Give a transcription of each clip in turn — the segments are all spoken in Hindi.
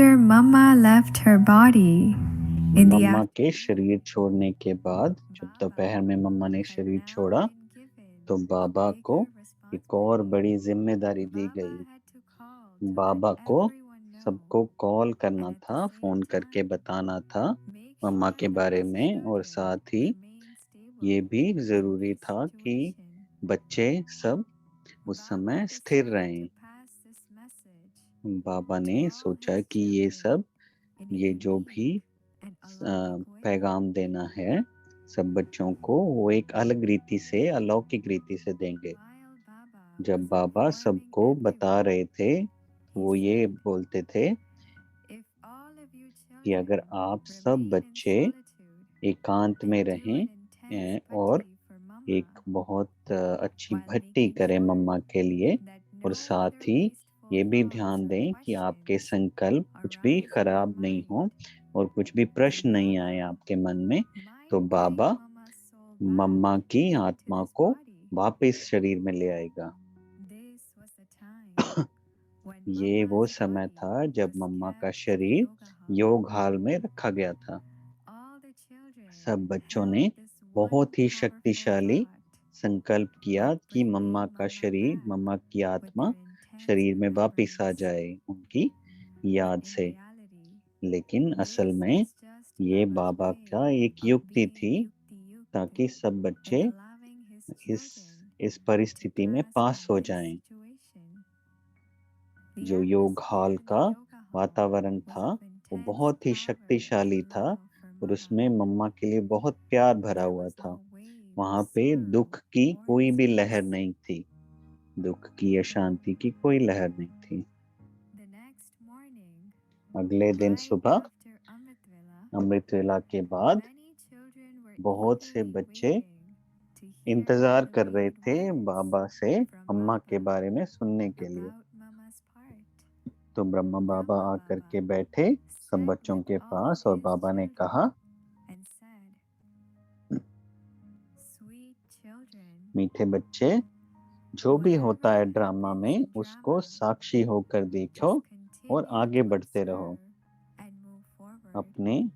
After Mama left her body in the मम्मा के शरीर छोड़ने के बाद जब दोपहर में मम्मा ने शरीर छोड़ा तो बाबा को एक और बड़ी जिम्मेदारी दी गई। बाबा को सबको कॉल करना था, फोन करके बताना था मम्मा के बारे में, और साथ ही ये भी जरूरी था कि बच्चे सब उस समय स्थिर रहें। बाबा ने सोचा कि ये जो भी पैगाम देना है सब बच्चों को, वो एक अलग रीति से, अलौकिक रीति से देंगे। जब बाबा सबको बता रहे थे वो ये बोलते थे कि अगर आप सब बच्चे एकांत में रहें और एक बहुत अच्छी भक्ति करें मम्मा के लिए, और साथ ही ये भी ध्यान दें कि आपके संकल्प कुछ भी खराब नहीं हो और कुछ भी प्रश्न नहीं आए आपके मन में, तो बाबा मम्मा की आत्मा को वापस शरीर में ले आएगा। ये वो समय था जब मम्मा का शरीर योग हाल में रखा गया था। सब बच्चों ने बहुत ही शक्तिशाली संकल्प किया कि मम्मा का शरीर, मम्मा की आत्मा शरीर में वापस आ जाए उनकी याद से। लेकिन असल में ये बाबा का एक युक्ति थी ताकि सब बच्चे इस परिस्थिति में पास हो जाएं। जो योग हॉल का वातावरण था वो बहुत ही शक्तिशाली था और उसमें मम्मा के लिए बहुत प्यार भरा हुआ था। वहां पे दुख की कोई भी लहर नहीं थी, दुख की या शांति की कोई लहर नहीं थी। अगले दिन सुबह अमृत वेला के बाद बहुत से बच्चे इंतजार कर रहे थे बाबा से मम्मा के बारे में सुनने के लिए। तो ब्रह्मा बाबा आकर के बैठे सब बच्चों के पास और बाबा ने कहा, मीठे बच्चे, जो भी होता है ड्रामा में उसको साक्षी होकर देखो और आगे बढ़ते रहो। अपनी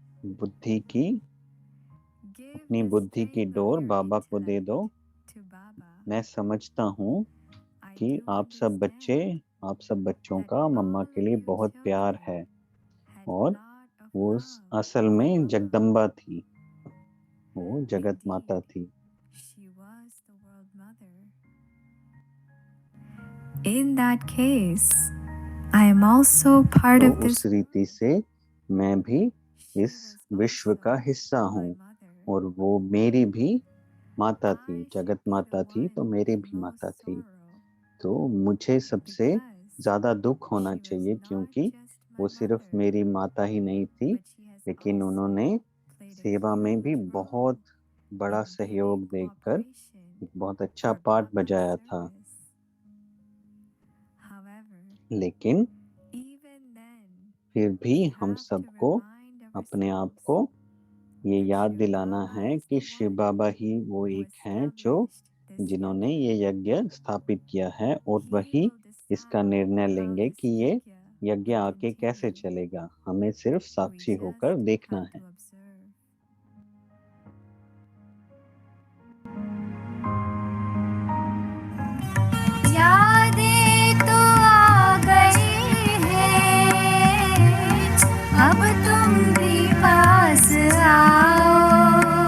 बुद्धि की डोर बाबा को दे दो। मैं समझता हूँ कि आप सब बच्चों का मम्मा के लिए बहुत प्यार है और वो असल में जगदम्बा थी, वो जगत माता थी। In that case, I am also part of this. उस रीति से मैं भी इस विश्व का हिस्सा हूँ और वो मेरी भी माता थी, जगत माता थी तो मेरी भी माता थी। तो मुझे सबसे ज्यादा दुख होना चाहिए क्योंकि वो सिर्फ मेरी माता ही नहीं थी, लेकिन उन्होंने सेवा में भी बहुत बड़ा सहयोग देकर एक बहुत अच्छा पार्ट बजाया था। लेकिन फिर भी हम सबको अपने आप को ये याद दिलाना है कि शिव बाबा ही वो एक हैं जो जिन्होंने ये यज्ञ स्थापित किया है और वही इसका निर्णय लेंगे कि ये यज्ञ आगे कैसे चलेगा। हमें सिर्फ साक्षी होकर देखना है। यादें तो आ गई हैं, अब तुम भी पास आओ,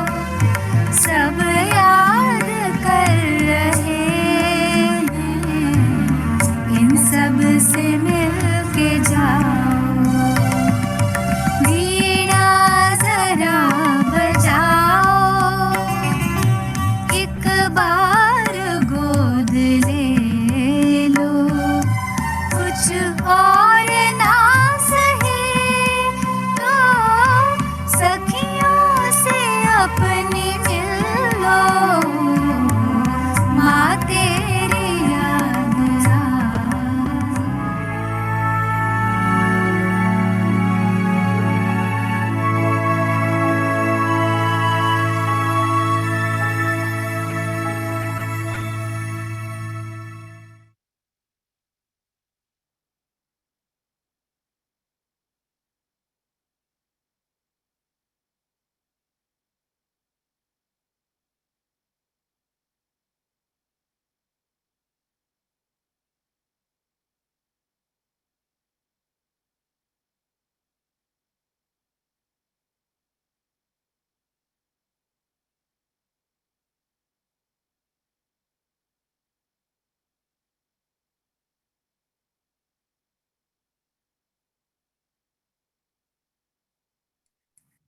सब याद कर रहे हैं, इन सब से मिल के जाओ, वीणा जरा बजाओ, एक बार गोद ले लो, कुछ और ना सही तो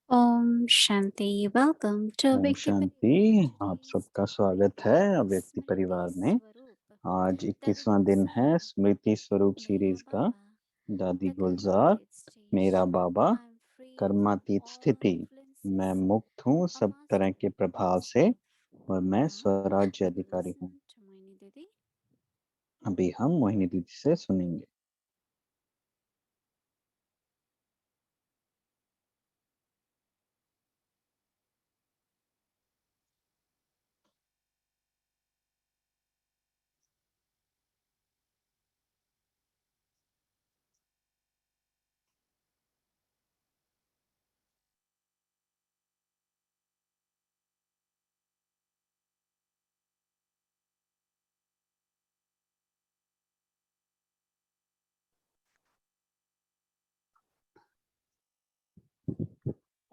Om Shanti. Welcome to Om Vyakti Shanti. Parivar आप Ministries. सबका स्वागत है व्यक्ति Smriti परिवार में। Swarup. आज Dadi 21वां दिन है Gulzar. स्मृति स्वरूप Mera सीरीज का। Baba. दादी The गुलजार, contemplated मेरा stage. Baba, I'm free from कर्मातीत all स्थिति। मैं influences मुक्त हूँ of सब तरह master के प्रभाव ignorance. से और मैं Now स्वराज्य we will अधिकारी हूँ। listen to Moini Didi. अभी हम मोहिनी दीदी से सुनेंगे।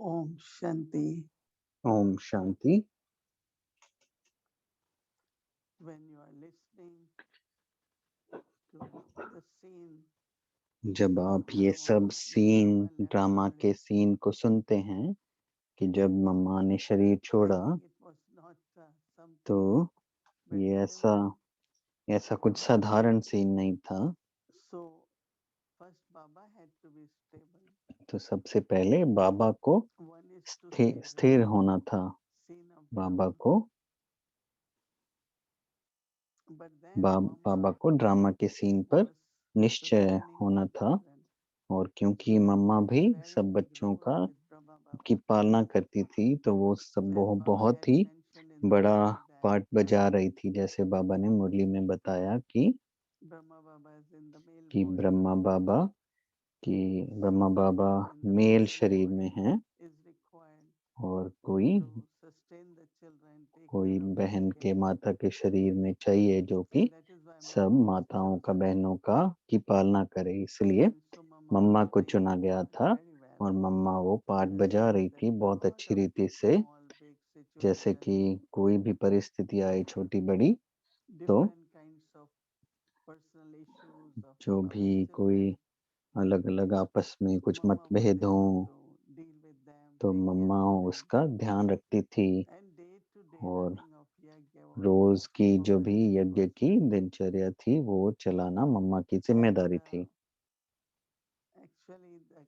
Om Shanti. Om Shanti. When you are listening to the scene जब of आप ये drama सब when scene Mama left the drama के body, सीन को सुनते हैं कि जब मम्मा ने शरीर I छोड़ा, think it was not तो something ये very ऐसा simple. ऐसा कुछ साधारण सीन नहीं था। So first Baba had to be stable. तो सबसे पहले बाबा को One is to स्थिर stabilize होना था। scene of Baba drama. को But then बाबा Mama को ड्रामा के सीन पर was निश्चय sustaining होना the था। children. और क्योंकि मम्मा She भी was very सब big बच्चों role का with Brahma Baba. की पालना करती थी, तो वो सब As Baba बहुत had he mentioned in the बड़ा Murli that पार्ट बजा रही थी। जैसे बाबा ने मुरली में बताया कि Brahma Baba is in the male कि body. ब्रह्मा बाबा कि Brahma Baba Someone in the male female शरीर में body हैं is required और कोई to sustain the children, take कोई care of बहन yajna. के माता के शरीर में चाहिए जो कि And that is why सब Mama was माताओं का chosen. बहनों का की पालना करे, इसलिए And so Mama was मम्मा को playing चुना that गया part था। very well. और मम्मा वो पार्ट Just बजा like रही that थी बहुत lot अच्छी of रीति से। small, big जैसे situation, कि कोई भी परिस्थिति आए छोटी बड़ी, तो different kinds of personal issues of जो our भी कोई children, अलग अलग आपस में कुछ Mama was मतभेद able हों, to deal with them, तो take care mamma of them. उसका ध्यान रखती थी। And day to day और running of yajna was रोज की जो Mama's भी यज्ञ की responsibility. दिनचर्या थी वो चलाना मम्मा की And जिम्मेदारी थी। actually the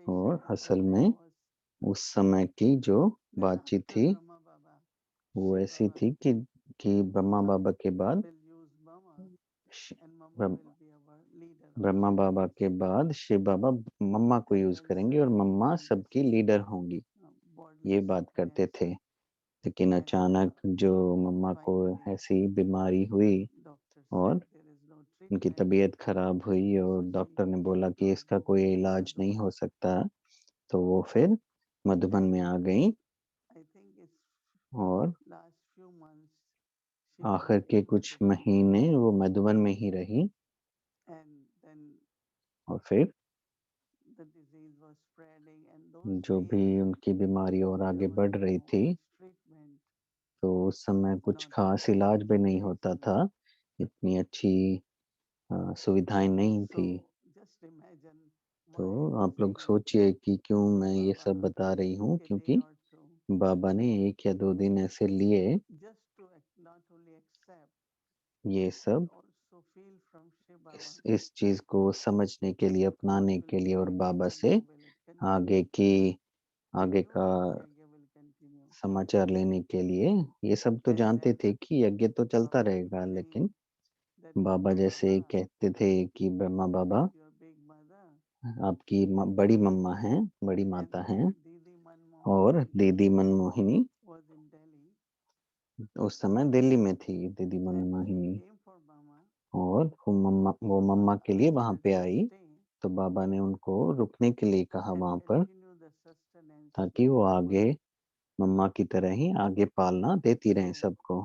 और conversation at असल that time में was उस समय की जो that बातचीत after थी Brahma Baba, वो Shiv ऐसी Baba थी कि ब्रह्मा बाबा के बाद will use Mama श- and Mama Brahma- will be our leader of Brahma Baba children's. के बाद शिव बाबा मम्मा को And यूज there is करेंगे और certainly मम्मा when this सबकी लीडर होंगी, bodily ये बात करते sickness थे। लेकिन and अचानक जो मम्मा को finally ऐसी बीमारी हुई doctor और said there is no उनकी treatment, तबीयत खराब हुई और so she डॉक्टर ने बोला moved कि on इसका to कोई इलाज नहीं Madhuban. हो सकता, तो वो फिर मधुबन में And आ गई। I think it's और last few months she आखिर was के in कुछ Madhuban. महीने वो मधुबन में ही रही। And then और फिर the disease was spreading, and those जो days भी उनकी बीमारी और आगे there was बढ़ रही no थी, much treatment, तो उस समय कुछ not खास much इलाज भी नहीं होता facilities. था, इतनी अच्छी सुविधाएं नहीं थी। So just imagine तो why I'm आप लोग saying सोचिए कि क्यों मैं ये सब Baba बता रही हूँ, took a day क्योंकि or two बाबा ने 1 या 2 दिन ऐसे लिए just to not only accept ये but सब also feel from Shiv Baba इस चीज को समझने के लिए, what अपनाने will के be लिए और next बाबा and से how will it continue. आगे They knew का that yajna will continue. समाचार लेने के लिए। ये सब तो And जानते as थे कि यज्ञ तो चलता Baba keeps रहेगा, saying लेकिन that बाबा Brahma जैसे Baba कहते थे कि ब्रह्मा बाबा is your big mother आपकी बड़ी मम्मा हैं, बड़ी and माता then हैं। Didi और Manmohini दीदी मनमोहिनी was in Delhi उस समय दिल्ली में थी, दीदी and she Manmohini. came for Mama. और वो So मम्मा Baba के लिए asked वहां her पे to आई, stay तो बाबा ने उनको रुकने के लिए कहा and वहां पर, continue the sustenance ताकि like वो Mama. आगे मम्मा की तरह ही आगे पालना देती रहे So सबको।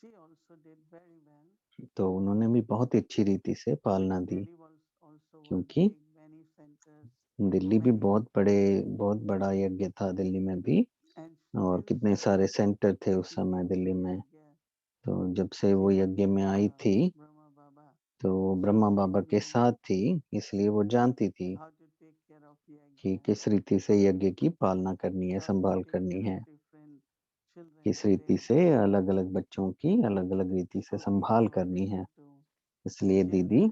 she also did very well. तो उन्होंने भी बहुत ही अच्छी रीति से पालना दी, Delhi was also क्योंकि big, many centers, दिल्ली भी many बहुत बड़ा यज्ञ था दिल्ली में भी। and और since कितने सारे सेंटर थे उस she समय came to दिल्ली the में। yajna, तो जब से she वो was यज्ञ with में आई थी, Brahma Baba. तो So ब्रह्मा she बाबा के knew साथ थी, इसलिए वो जानती थी how to take care of yajna. कि किस रीति से यज्ञ की पालना करनी है, संभाल करनी है। किस रीति से अलग-अलग बच्चों की अलग-अलग रीति से संभाल करनी है। इसलिए दीदी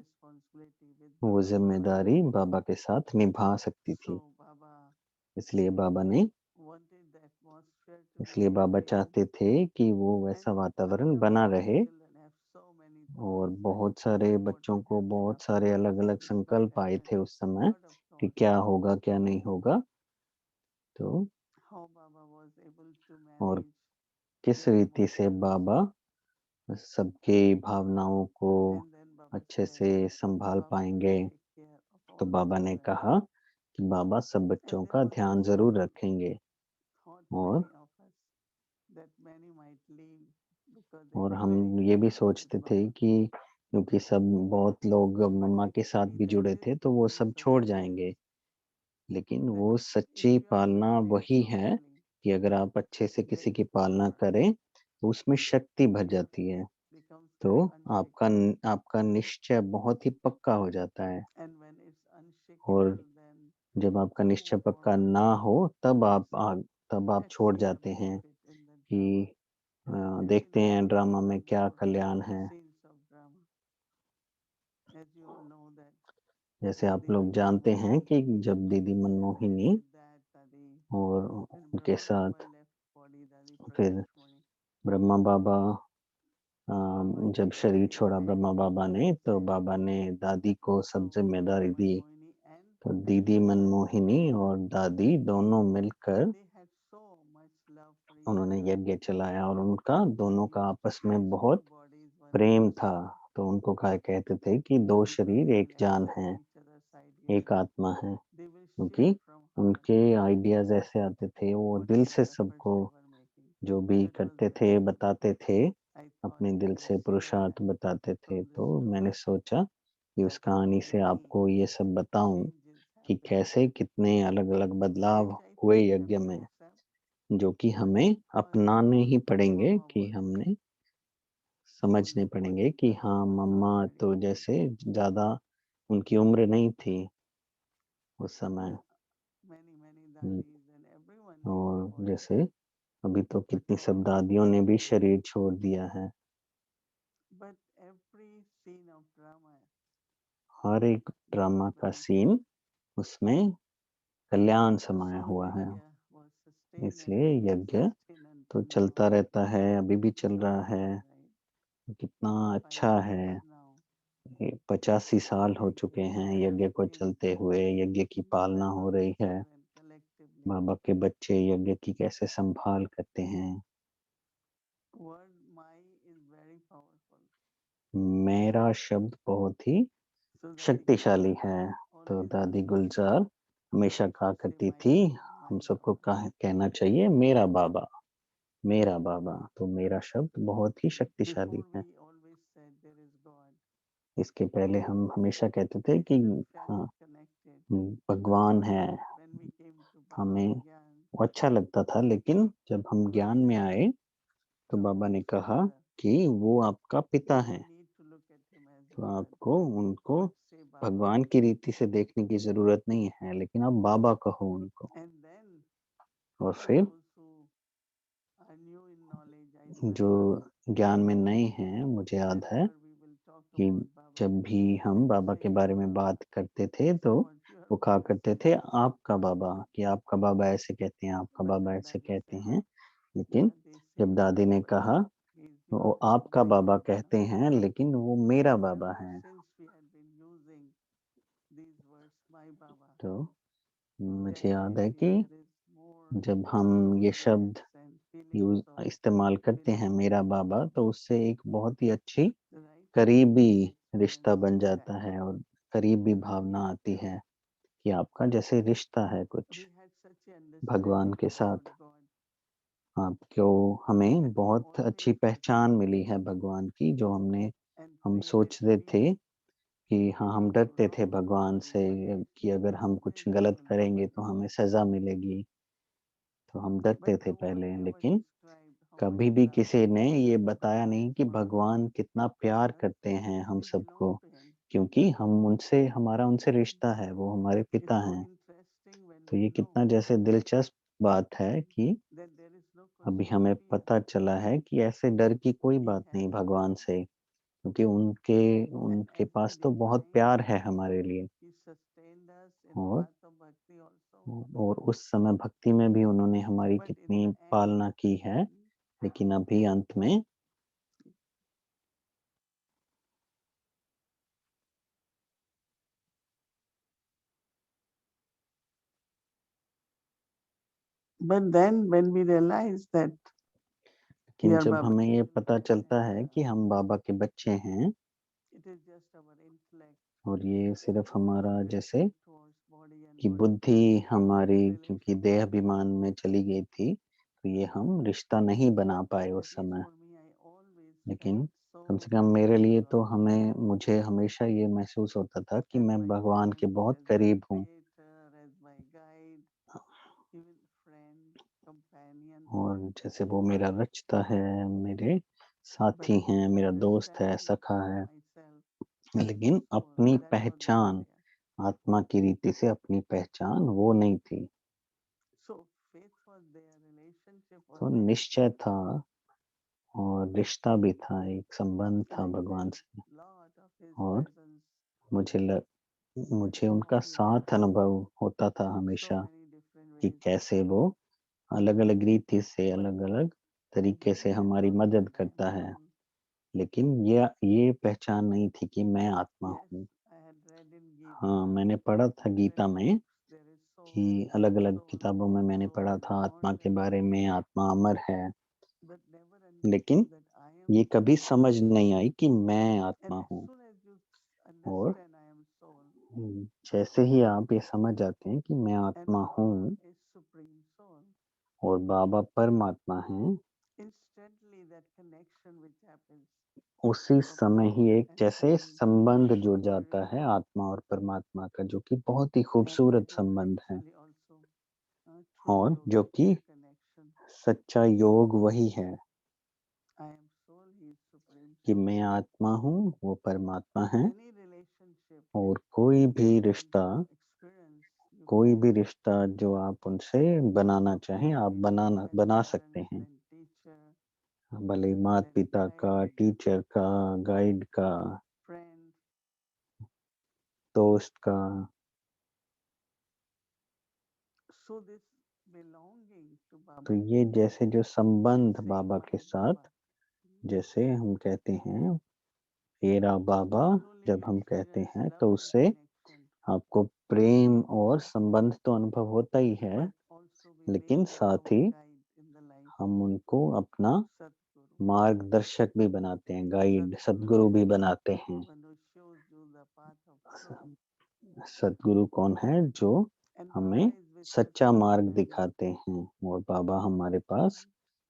वो ज़िम्मेदारी बाबा के साथ निभा सकती थी। इसलिए बाबा चाहते थे कि वो वैसा वातावरण बना रहे और बहुत सारे बच्चों को बहुत सारे अलग-अलग संकल्प आए थे उस समय कि क्या होगा, क्या नहीं होगा। तो और किस रीति से बाबा सबकी भावनाओं को अच्छे से संभाल पाएँगे। तो बाबा ने कहा कि बाबा सब बच्चों का ध्यान ज़रूर रखेंगे और हम ये भी सोचते थे कि क्योंकि सब बहुत लोग मम्मा के साथ भी जुड़े थे तो वो सब छोड़ जाएँगे। लेकिन वो सच्ची पालना वही है कि अगर आप अच्छे से किसी की पालना करें, तो उसमें शक्ति भर जाती है। तो आपका निश्चय बहुत ही पक्का हो जाता है और जब आपका निश्चय पक्का ना हो तब आप छोड़ जाते हैं कि देखते हैं ड्रामा में क्या कल्याण है। जैसे आप लोग जानते हैं कि जब दीदी मनमोहिनी और उनके साथ फिर ब्रह्मा बाबा जब शरीर छोड़ा ब्रह्मा बाबा ने, तो बाबा ने दादी को सब ज़िम्मेदारी दी। तो दीदी मनमोहिनी और दादी दोनों मिलकर उन्होंने यज्ञ चलाया और उनका दोनों का आपस में बहुत प्रेम था। तो उनको कहते थे कि 2 शरीर एक जान है, एक आत्मा है। क्योंकि उनके आइडियाज़ ऐसे आते थे, वो दिल से सबको जो भी करते थे, बताते थे, अपने दिल से पुरुषार्थ बताते थे। तो मैंने सोचा कि उस कहानी से आपको ये सब बताऊँ कि कैसे कितने अलग-अलग बदलाव हुए यज्ञ में, जो कि हमें अपनाने ही पड़ेंगे कि हमने समझने पड़ेंगे कि हाँ, मम्मा तो जैसे ज़्यादा उनकी उम्र नहीं थी उस समय। हुँ, और जैसे अभी तो कितनी सब दादियों ने भी शरीर छोड़ दिया है। हर एक ड्रामा का सीन उसमें कल्याण समाया हुआ है। इसलिए यज्ञ तो चलता रहता है, अभी भी चल रहा है। कितना अच्छा है। ये 85 साल हो चुके हैं यज्ञ को चलते हुए, यज्ञ की पालना हो रही है। बाबा के बच्चे यज्ञ की कैसे संभाल करते हैं। मेरा शब्द बहुत ही शक्तिशाली है। तो दादी गुलजार हमेशा कहा करती थी, हम सबको कहना चाहिए मेरा बाबा। तो मेरा शब्द बहुत ही शक्तिशाली है। इसके पहले हम हमेशा कहते थे कि हाँ, भगवान है। हमें वो अच्छा लगता था, लेकिन जब हम ज्ञान में आए, तो बाबा ने कहा कि वो आपका पिता हैं। तो आपको उनको भगवान की रीति से देखने की ज़रूरत नहीं है, लेकिन आप बाबा कहो उनको। और फिर जो ज्ञान में नए हैं, मुझे याद है कि जब भी हम बाबा के बारे में बात करते थे, तो वो कहा करते थे आपका बाबा, कि आपका बाबा ऐसे कहते हैं, आपका बाबा ऐसे कहते हैं। लेकिन जब दादी ने कहा, वो आपका बाबा कहते हैं, लेकिन वो मेरा बाबा है। तो मुझे याद है कि जब हम ये शब्द इस्तेमाल करते हैं मेरा बाबा, तो उससे एक बहुत ही अच्छी करीबी रिश्ता बन जाता है और करीबी भावना आती है कि आपका जैसे रिश्ता है कुछ भगवान के साथ। आपको हमें बहुत अच्छी पहचान मिली है भगवान की, जो हम सोचते थे कि हाँ, हम डरते थे भगवान से कि अगर हम कुछ गलत करेंगे तो हमें सज़ा मिलेगी। तो हम डरते थे पहले, लेकिन कभी भी किसी ने ये बताया नहीं कि भगवान कितना प्यार करते हैं हम सबको, क्योंकि हमारा उनसे रिश्ता है, वो हमारे पिता हैं। तो ये कितना जैसे दिलचस्प बात है कि that there is no अभी cause हमें for fear. पता चला है कि ऐसे डर की कोई He बात नहीं has भगवान love. से, क्योंकि उनके And उनके as पास in तो बहुत divine प्यार है love, हमारे लिए। he sustained us in और path of bhakti also. और उस समय भक्ति में भी उन्होंने हमारी But in कितनी the पालना की है, end, लेकिन अभी अंत में but then when we realize that लेकिन are जब Baba, हमें ये पता चलता है कि हम बाबा के बच्चे हैं it is just our intellect और ये सिर्फ हमारा जैसे towards body and कि body. बुद्धि हमारी क्योंकि relationship. देह अभिमान में चली गई थी, तो ये हम रिश्ता नहीं बना पाए At उस least समय। for me, I always लेकिन felt कम so से कम मेरे close लिए to तो Baba. मुझे हमेशा ये महसूस होता था कि As मैं my भगवान के coach, बहुत as my करीब हूँ creator, as my guide, even friend, companion. और जैसे वो मेरा रचता है, मेरे But साथी हैं, मेरा दोस्त है, understanding सखा है, myself, लेकिन soul, अपनी that was not पहचान there. आत्मा की रीति से अपनी पहचान वो नहीं थी। So faith was there, relationship was तो there, निश्चय था और रिश्ता भी था, एक संबंध and था I भगवान felt से lot of His और presence मुझे ल, मुझे in उनका my life साथ अनुभव होता था in so हमेशा many different कि ways. कैसे वो अलग-अलग रीति से, But अलग-अलग I तरीके से didn't हमारी acknowledge मदद that I am करता है। soul. लेकिन ये पहचान नहीं थी कि मैं आत्मा Yes, हूँ। I had read in Gita, हाँ, मैंने पढ़ा था गीता different में books, there is कि soul, अलग-अलग soul, किताबों में मैंने soul पढ़ा is था आत्मा के immortal, बारे में, आत्मा अमर है, but never लेकिन understood that I am ये कभी soul. समझ नहीं आई कि मैं And आत्मा as हूँ। soon as you और understand I am soul, जैसे ही आप ये समझ जाते हैं कि मैं and आत्मा Baba हूँ is supreme soul, और बाबा परमात्मा हैं, instantly that connection which happens उसी of समय love ही एक and जैसे feeling संबंध is जुड़ very जाता है beautiful. आत्मा और परमात्मा का, जो कि बहुत ही And खूबसूरत that is संबंध है actually also a true और जो yogic कि connection. सच्चा योग वही है I am soul, he is supreme कि soul. मैं आत्मा हूँ, वो परमात्मा है Any relationship और कोई you भी want रिश्ता, to experience, you कोई can. भी रिश्ता जो आप उनसे बनाना चाहें, आप Maybe with बना parent, सकते हैं, then teacher, भले माता then पिता का, guide, टीचर का, गाइड का, friend. दोस्त का। So this belonging to तो Baba, ये जैसे जो संबंध saying बाबा my के साथ, Baba, जैसे हम कहते हैं तेरा बाबा, not only जब we हम कहते experience हैं love तो and उससे connection, आपको प्रेम और संबंध तो अनुभव होता ही है, but also we लेकिन make them साथ our he guide in the life. हम उनको अपना Sadguru. मार्गदर्शक भी बनाते हैं, गाइड, Sadguru सद्गुरु is भी the बनाते हैं। one who shows you the path of truth. सद्गुरु कौन है? जो And हमें Baba is with us सच्चा on मार्ग journey. दिखाते हैं और बाबा हमारे पास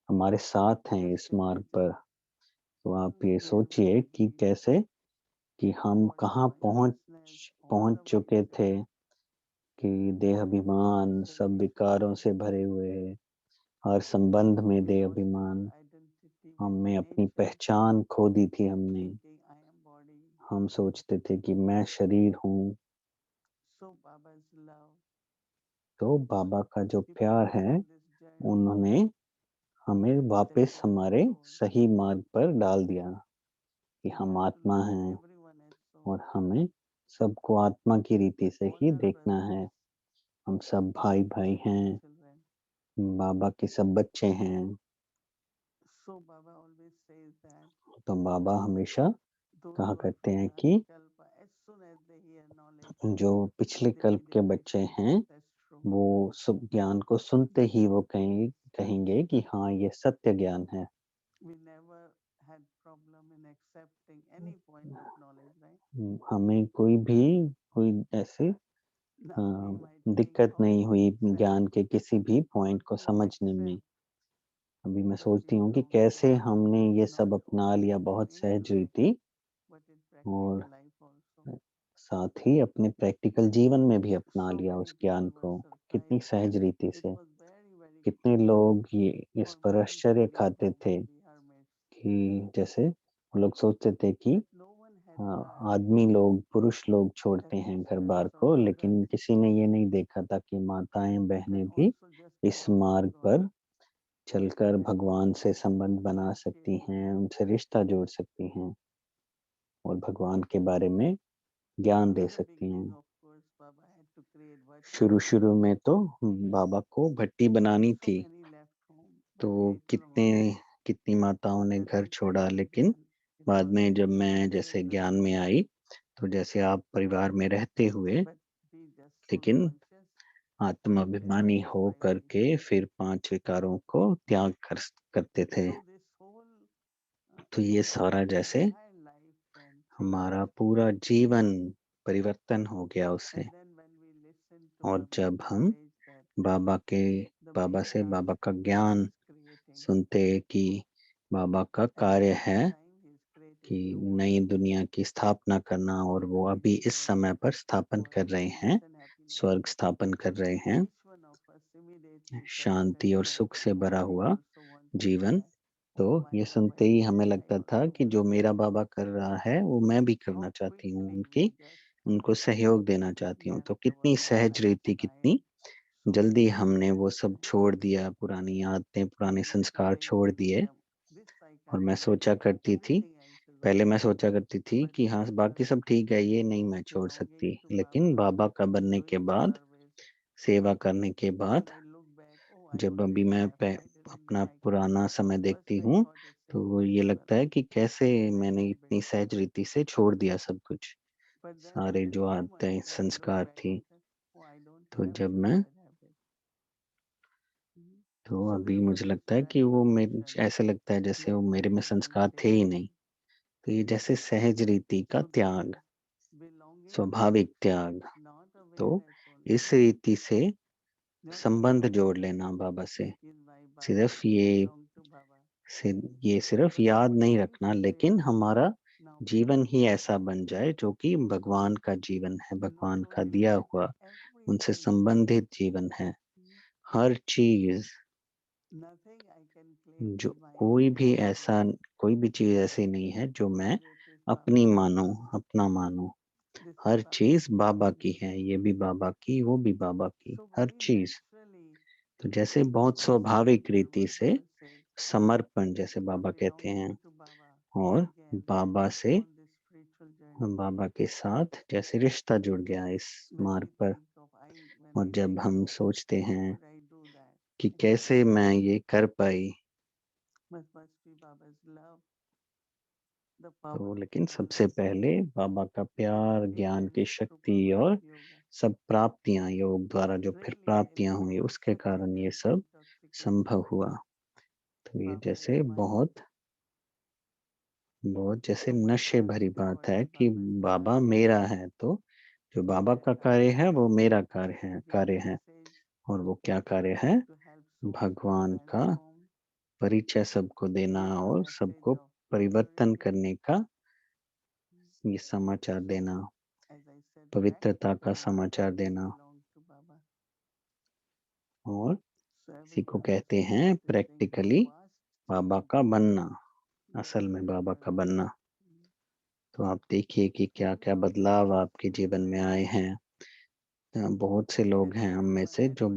हमारे साथ हैं इस मार्ग पर। तो आप ये We are सोचिए very कि deep कैसे कि हम for कहाँ consciousness, all पहुंच our चुके थे fears, कि देह अभिमान सब विकारों से भरे हुए है, हर संबंध में we देह lost our अभिमान, identity हमें with अपनी nature, पहचान खो दी थी हमने। thinking I am body. हम सोचते थे कि मैं शरीर हूँ। So Baba's love, तो बाबा का जो he प्यार put us है, on this journey उन्होंने हमें that वापस we are हमारे soul. सही मार्ग पर डाल दिया कि We हम have to आत्मा look हैं everyone as soul. और हमें सबको आत्मा की रीति से All ही are देखना brothers, है। हम सब भाई भाई Baba's हैं, children. बाबा के सब बच्चे हैं। So Baba always says that तो बाबा हमेशा those कहा who are करते from हैं last कि kalpa, as soon as they hear knowledge, जो पिछले they कल्प के बच्चे immediately हैं, say that's true. वो सब ज्ञान को सुनते ही वो कहेंगे कि हाँ, ये सत्य ज्ञान है। We never had problem in accepting any point of knowledge, right? हमें कोई ऐसी Now we might think दिक्कत how नहीं to हुई accept, ज्ञान के किसी भी how पॉइंट को to समझने में। accept अभी मैं that we सोचती हूँ कि belong to कैसे Baba, हमने ये सब not अपना only लिया in our बहुत सहज intellect, रीति but in और practical life also. साथ ही अपने प्रैक्टिकल जीवन में भी अपना So लिया many उस ज्ञान people were को कितनी surprised. सहज रीति It से। was very, very कितने लोग ये इस for पर monks आश्चर्य to live खाते थे and be hermits. कि जैसे वो लोग सोचते थे कि But no one had आदमी लोग, पुरुष लोग छोड़ते हैं घर बार को, लेकिन किसी ने ये नहीं देखा था कि माताएं बहनें भी इस मार्ग पर चलकर भगवान से संबंध बना सकती हैं, उनसे रिश्ता जोड़ सकती हैं और भगवान के बारे में ज्ञान दे सकती हैं। शुरू में तो बाबा को भट्टी बनानी थी, तो कितनी माताओं ने घर छोड़ा, लेकिन बाद में जब मैं जैसे ज्ञान में आई, तो जैसे आप परिवार में रहते हुए लेकिन आत्माभिमानी हो करके फिर 5 विकारों को त्याग करते थे। तो ये सारा जैसे हमारा पूरा जीवन परिवर्तन हो गया उससे। और जब हम बाबा से बाबा का ज्ञान सुनते कि बाबा का कार्य है कि नई दुनिया की स्थापना करना, और वो अभी इस समय पर स्थापन कर रहे हैं, स्वर्ग स्थापन कर रहे हैं, शांति और सुख से भरा हुआ जीवन। तो ये सुनते ही हमें लगता था कि जो मेरा बाबा कर रहा है वो मैं भी करना चाहती हूँ, उनको सहयोग देना चाहती हूँ। तो कितनी सहज रीति, कितनी जल्दी हमने वो सब छोड़ दिया, पुरानी आदतें, पुराने संस्कार छोड़ दिए। और पहले मैं सोचा करती थी कि हाँ बाकी सब ठीक है, ये नहीं मैं छोड़ सकती, लेकिन बाबा का बनने के बाद, सेवा करने के बाद, जब अभी मैं अपना पुराना समय देखती हूँ, तो ये लगता है कि कैसे मैंने इतनी सहज रीति से छोड़ दिया सब कुछ, सारे जो आदतें संस्कार थी। तो जब मैं तो अभी मुझे लगता है कि वो ऐसे लगता है जैसे वो मेरे में संस्कार थे ही नहीं। तो ये जैसे सहज रीति का त्याग, स्वाभाविक त्याग, तो इस रीति से संबंध जोड़ लेना बाबा से। सिर्फ ये सिर्फ याद नहीं रखना, लेकिन हमारा जीवन ही ऐसा बन जाए जो कि भगवान का जीवन है, भगवान का दिया हुआ, उनसे संबंधित जीवन है। हर चीज जो कोई भी चीज ऐसी नहीं है जो मैं अपनी मानूं, अपना मानूं। हर चीज बाबा की है, ये भी बाबा की, वो भी बाबा की, हर चीज। तो जैसे बहुत स्वाभाविक रीति से समर्पण, जैसे बाबा कहते हैं, और बाबा के साथ जैसे रिश्ता जुड़ गया इस मार्ग पर। और जब हम सोचते हैं कि कैसे मैं ये कर पाई, तो लेकिन सबसे पहले बाबा का प्यार, ज्ञान की शक्ति और सब प्राप्तियां योग द्वारा जो फिर प्राप्तियां हुई, उसके कारण ये सब संभव हुआ। तो ये जैसे बहुत जैसे नशे भरी बात है कि बाबा मेरा है, तो जो बाबा का कार्य है वो मेरा कार्य है। और वो क्या कार्य है? भगवान का परिचय सबको देना और सबको परिवर्तन करने का ये समाचार देना, पवित्रता का समाचार देना। और इसी को कहते हैं प्रैक्टिकली बाबा का बनना, असल में बाबा का बनना। तो आप देखिए कि क्या क्या बदलाव आपके जीवन में आए हैं। बहुत से लोग हैं हम में से जो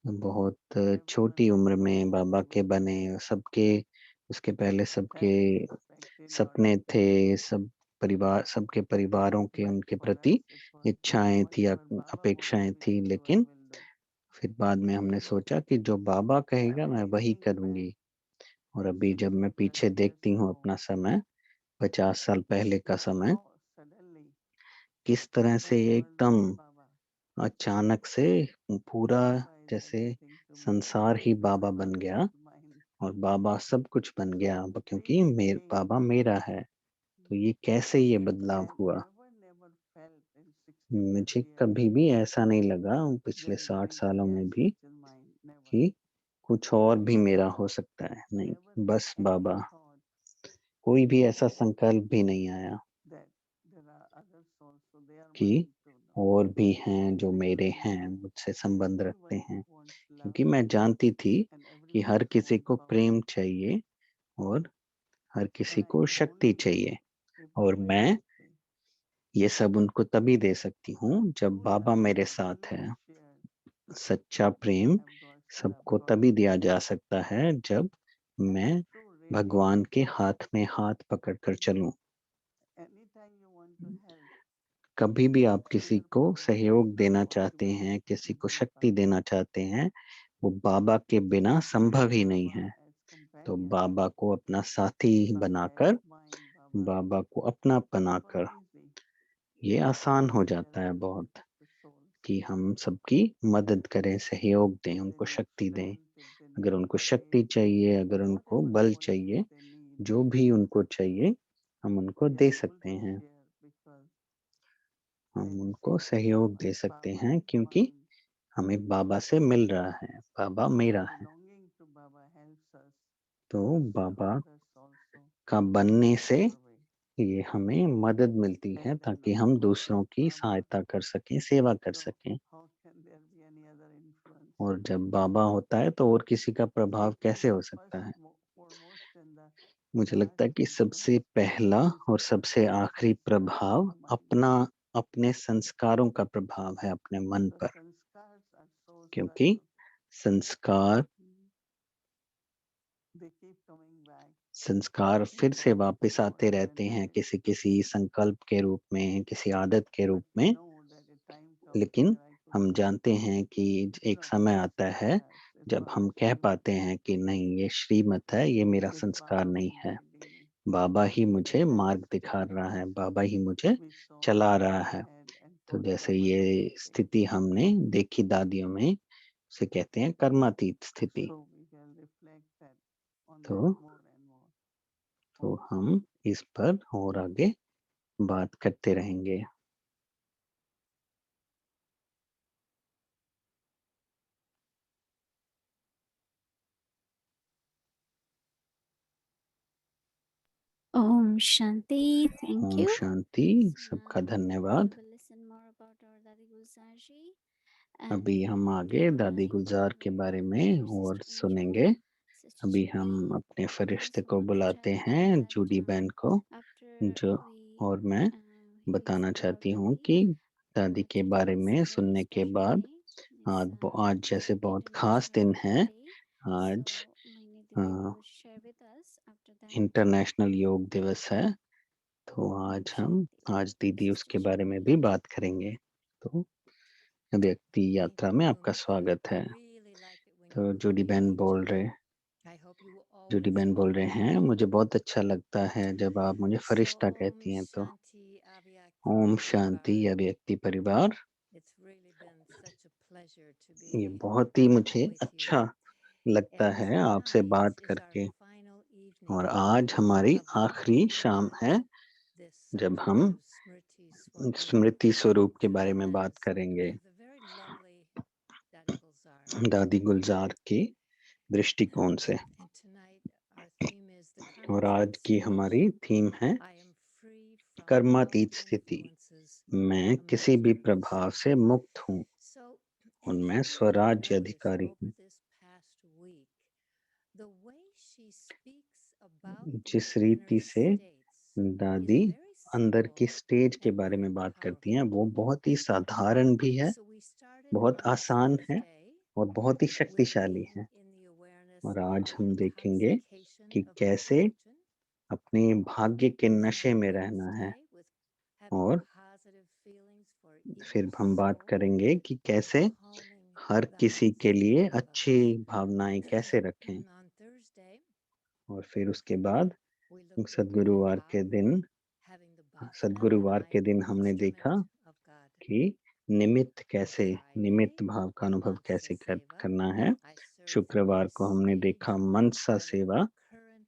बहुत छोटी उम्र में बाबा के बने। उसके पहले सबके सपने थे, सबके परिवारों के उनके प्रति इच्छाएं थी, अपेक्षाएं थी, लेकिन फिर बाद में हमने सोचा कि जो बाबा कहेगा मैं वही करूंगी। और अभी जब मैं पीछे देखती हूँ अपना समय, 50 साल पहले का समय, किस तरह से एकदम अचानक से पूरा जैसे संसार ही बाबा बन गया और बाबा सब कुछ बन गया, क्योंकि बाबा मेरा है। तो ये कैसे ये बदलाव हुआ? मुझे कभी भी ऐसा नहीं लगा पिछले 60 सालों में भी कि कुछ और भी मेरा हो सकता है। नहीं, बस बाबा। कोई भी ऐसा संकल्प भी नहीं आया कि और भी हैं जो मेरे हैं, मुझसे संबंध रखते हैं। क्योंकि मैं जानती थी कि हर किसी को प्रेम चाहिए और हर किसी को शक्ति चाहिए। और मैं ये सब उनको तभी दे सकती हूँ जब बाबा मेरे साथ है। सच्चा प्रेम सबको तभी दिया जा सकता है जब मैं भगवान के हाथ में हाथ पकड़कर चलूं। कभी भी आप किसी को सहयोग देना चाहते हैं, किसी को शक्ति देना चाहते हैं, वो बाबा के बिना संभव ही नहीं है। तो बाबा को अपना साथी बनाकर, बाबा को अपना बनाकर ये आसान हो जाता है बहुत कि हम सबकी मदद करें, सहयोग दें, उनको शक्ति दें। अगर उनको शक्ति चाहिए, अगर उनको बल चाहिए, जो भी उनको चाहिए, हम उनको दे सकते हैं। हम उनको सहयोग दे सकते हैं क्योंकि हमें बाबा से मिल रहा है, बाबा मेरा है। तो बाबा का बनने से ये हमें मदद मिलती है ताकि हम दूसरों की सहायता कर सकें, सेवा कर सकें। और जब बाबा होता है तो और किसी का प्रभाव कैसे हो सकता है? मुझे लगता है कि सबसे पहला और सबसे आखिरी प्रभाव अपने संस्कारों का प्रभाव है अपने मन पर, क्योंकि संस्कार फिर से वापस आते रहते हैं किसी किसी संकल्प के रूप में, किसी आदत के रूप में। लेकिन हम जानते हैं कि एक समय आता है जब हम कह पाते हैं कि नहीं, ये श्रीमत है, ये मेरा संस्कार नहीं है। बाबा ही मुझे मार्ग दिखा रहा है, बाबा ही मुझे चला रहा है। तो जैसे ये स्थिति हमने देखी दादियों में, उसे कहते हैं कर्मातीत स्थिति। तो हम इस पर और आगे बात करते रहेंगे। Om Shanti. Thank Om you. शांति, सबका धन्यवाद। We'll listen more about our Dadi Gulzar ji. अभी हम आगे दादी गुलजार के बारे में और सुनेंगे। अभी हम अपने फरिश्ते को बुलाते हैं, जूडी बहन को, जो और मैं बताना चाहती हूँ कि दादी के बारे में सुनने के बाद आज जैसे बहुत खास दिन है। आज इंटरनेशनल योग दिवस है, तो आज दीदी उसके बारे में भी बात करेंगे। तो व्यक्ति यात्रा में आपका स्वागत है। तो जूडी बहन बोल रहे हैं, मुझे बहुत अच्छा लगता है जब आप मुझे फरिश्ता कहती हैं। तो ओम शांति व्यक्ति परिवार, ये बहुत ही मुझे अच्छा लगता है आपसे बात करके। और आज हमारी आखिरी शाम है जब हम स्मृति स्वरूप के बारे में बात करेंगे, दादी गुलजार के दृष्टिकोण से। और आज की हमारी थीम है कर्मातीत स्थिति। मैं किसी भी प्रभाव से मुक्त हूँ और मैं स्वराज्य अधिकारी हूँ। जिस रीति से दादी अंदर की स्टेज के बारे में बात करती हैं, वो बहुत ही साधारण भी है, बहुत आसान है और बहुत ही शक्तिशाली है। और आज हम देखेंगे कि कैसे अपने भाग्य के नशे में रहना है। और फिर हम बात करेंगे कि कैसे हर किसी के लिए अच्छी भावनाएं कैसे रखें। और फिर उसके बाद सद्गुरुवार के दिन हमने देखा कि निमित्त भाव का अनुभव कैसे करना है। शुक्रवार को हमने देखा मनसा सेवा,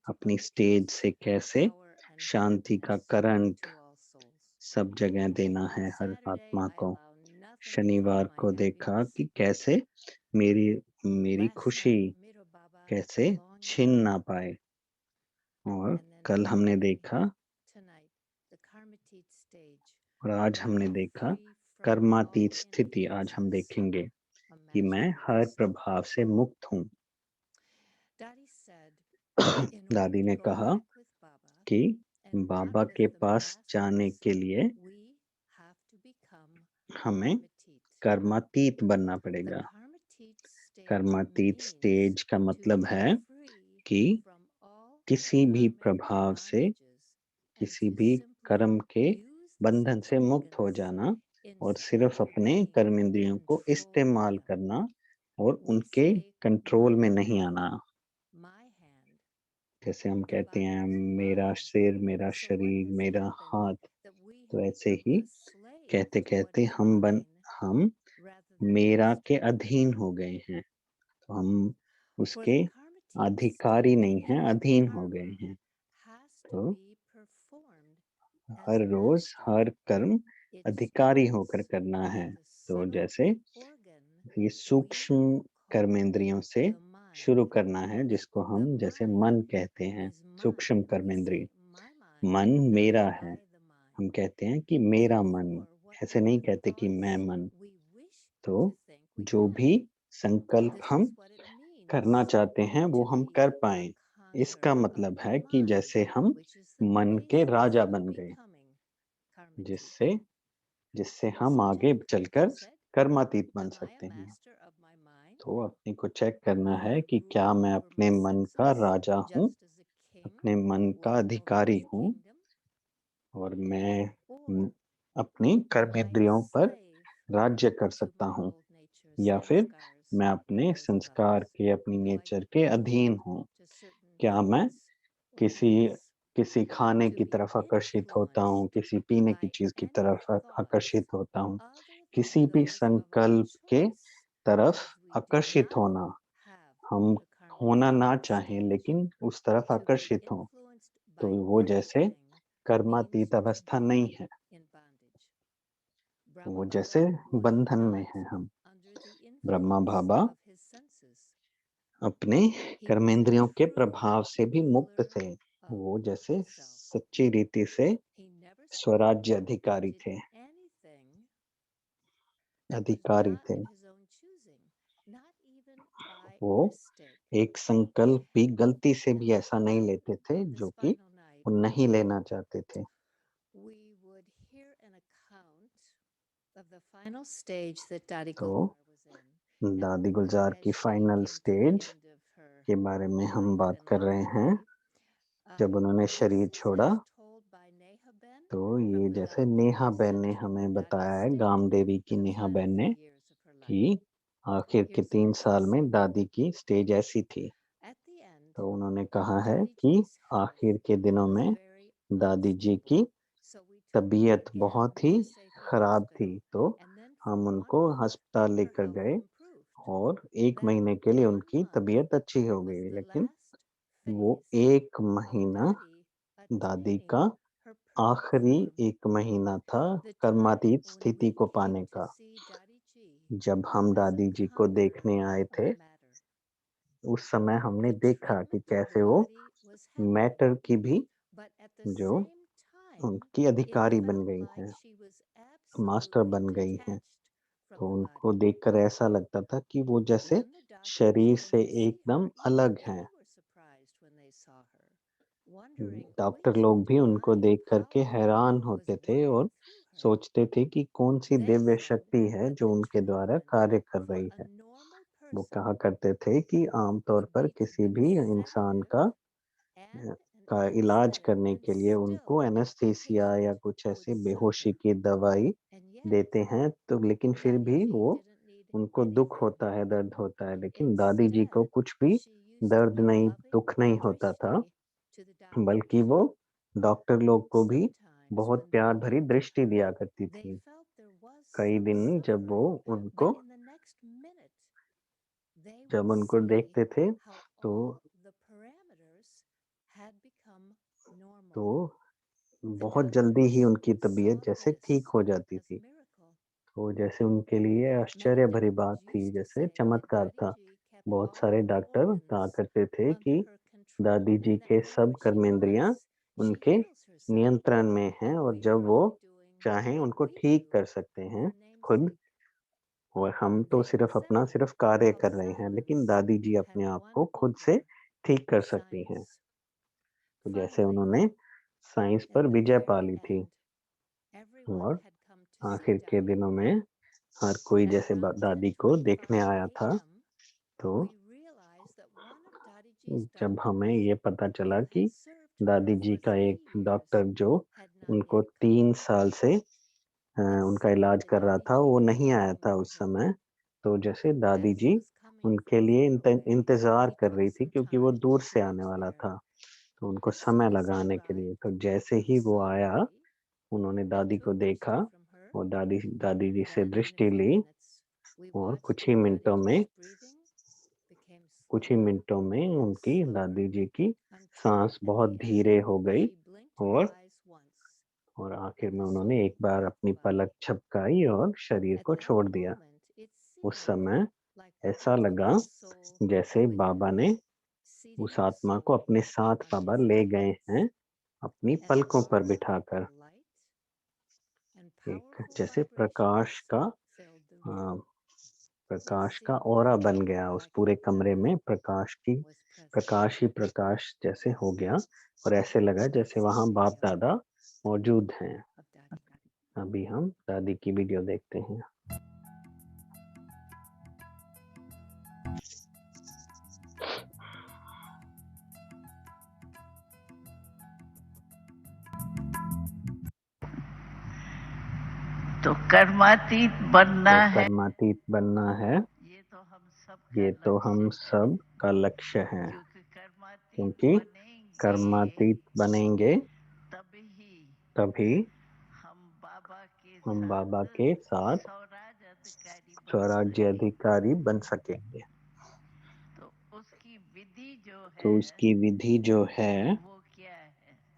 अपनी स्टेज से कैसे शांति का करंट सब जगह देना है हर आत्मा को। शनिवार को देखा कि कैसे मेरी खुशी कैसे छिन ना पाए। और कल हमने देखा और आज हमने देखा कर्मातीत स्थिति। आज हम देखेंगे कि मैं हर प्रभाव से मुक्त हूँ। दादी ने कहा कि बाबा के पास जाने के लिए हमें कर्मातीत बनना पड़ेगा। कर्मातीत स्टेज का मतलब है कि किसी भी प्रभाव से, किसी भी कर्म के बंधन से मुक्त हो जाना और सिर्फ अपने कर्मेंद्रियों को इस्तेमाल करना और उनके कंट्रोल में नहीं आना। जैसे हम कहते हैं मेरा सिर, मेरा शरीर, मेरा हाथ, तो ऐसे ही कहते कहते हम मेरा के अधीन हो गए हैं, तो हम उसके अधिकारी नहीं हैं, अधीन हो गए हैं। तो हर रोज हर कर्म अधिकारी होकर करना है। तो जैसे ये सूक्ष्म कर्मेंद्रियों से शुरू करना है, जिसको हम जैसे मन कहते हैं, सूक्ष्म कर्मेंद्रिय। मन मेरा है, हम कहते हैं कि मेरा मन, ऐसे नहीं कहते कि मैं मन। तो जो भी संकल्प हम करना चाहते हैं वो हम कर पाए, इसका मतलब है कि जैसे हम मन के राजा बन गए, जिससे जिससे हम आगे चलकर कर्मातीत बन सकते हैं। तो अपने को चेक करना है कि क्या मैं अपने मन का राजा हूँ, अपने मन का अधिकारी हूँ, और मैं अपनी कर्मेंद्रियों पर राज्य कर सकता हूँ, या फिर मैं अपने संस्कार के, अपनी नेचर के अधीन हूँ। क्या मैं किसी किसी खाने की तरफ आकर्षित होता हूँ, किसी पीने की चीज की तरफ आकर्षित होता हूँ, किसी भी संकल्प के तरफ आकर्षित होना, हम होना ना चाहें लेकिन उस तरफ आकर्षित हों, तो वो जैसे कर्मातीत अवस्था नहीं है, वो जैसे बंधन में है हम। ब्रह्मा बाबा अपने कर्मेंद्रियों के प्रभाव से भी मुक्त थे, वो जैसे सच्ची रीति से स्वराज्य अधिकारी थे। वो एक संकल्प भी गलती से भी ऐसा नहीं लेते थे जो कि वो नहीं लेना चाहते थे। तो दादी गुलजार की फाइनल स्टेज के बारे में हम बात कर रहे हैं। जब उन्होंने शरीर छोड़ा, तो ये जैसे नेहा बहन ने हमें बताया है, गाम देवी की नेहा बहन ने, कि आखिर के 3 साल में दादी की स्टेज ऐसी थी। तो उन्होंने कहा है कि आखिर के दिनों में दादी जी की तबीयत बहुत ही खराब थी, तो हम उनको अस्पताल लेकर गए और 1 महीने के लिए उनकी तबीयत अच्छी हो गई। लेकिन वो 1 महीना दादी का आखिरी 1 महीना था कर्मातीत स्थिति को पाने का। जब हम दादी जी को देखने आए थे, उस समय हमने देखा कि कैसे वो मैटर की भी जो उनकी अधिकारी बन गई हैं, मास्टर बन गई हैं। तो उनको देखकर ऐसा लगता था कि वो जैसे शरीर से एकदम अलग हैं। डॉक्टर लोग भी उनको देख कर के हैरान होते थे और सोचते थे कि कौन सी दिव्य शक्ति है जो उनके द्वारा कार्य कर रही है। वो कहा करते थे कि आमतौर पर किसी भी इंसान का इलाज करने के लिए उनको एनेस्थीसिया या कुछ ऐसे बेहोशी की दवाई देते हैं, तो लेकिन फिर भी वो उनको दुख होता है, दर्द होता है, लेकिन दादी जी को कुछ भी दर्द नहीं, दुख नहीं होता था, बल्कि वो डॉक्टर लोग को भी बहुत प्यार भरी दृष्टि दिया करती थी। कई दिन जब उनको देखते थे, तो तो बहुत जल्दी ही उनकी तबीयत जैसे ठीक हो जाती थी। तो जैसे उनके लिए आश्चर्य भरी बात थी, जैसे चमत्कार था। बहुत सारे डॉक्टर कहा करते थे कि दादी जी के सब कर्मेंद्रियां उनके नियंत्रण में हैं और जब वो चाहें उनको ठीक कर सकते हैं खुद, और हम तो सिर्फ कार्य कर रहे हैं, लेकिन दादी जी अपने आप को खुद से ठीक कर सकती हैं। तो जैसे उन्होंने साइंस पर विजय पा ली थी और आखिर के दिनों में हर कोई जैसे दादी को देखने आया था। तो जब हमें ये पता चला कि दादी जी का एक डॉक्टर जो उनको 3 साल से उनका इलाज कर रहा था वो नहीं आया था उस समय। तो जैसे दादी जी उनके लिए इंतजार कर रही थी क्योंकि वो दूर से आने वाला था, तो उनको समय लगा आने के लिए। तो जैसे ही वो आया उन्होंने दादी को देखा और दादी जी से दृष्टि ली और कुछ ही मिनटों में उनकी दादी जी की सांस बहुत धीरे हो गई और आखिर में उन्होंने एक बार अपनी पलक झपकाई और शरीर को छोड़ दिया। उस समय ऐसा लगा जैसे बाबा ने उस आत्मा को अपने साथ बाबा ले गए हैं अपनी पलकों पर बिठाकर। एक जैसे प्रकाश का ऑरा बन गया उस पूरे कमरे में, प्रकाश ही प्रकाश जैसे हो गया और ऐसे लगा जैसे वहां बाप दादा मौजूद हैं। अभी हम दादी की वीडियो देखते हैं। तो कर्मातीत बनना है, ये तो हम सब का लक्ष्य है, क्योंकि कर्मातीत बनेंगे तभी हम बाबा के साथ स्वराज्य अधिकारी बन सकेंगे। तो उसकी विधि जो है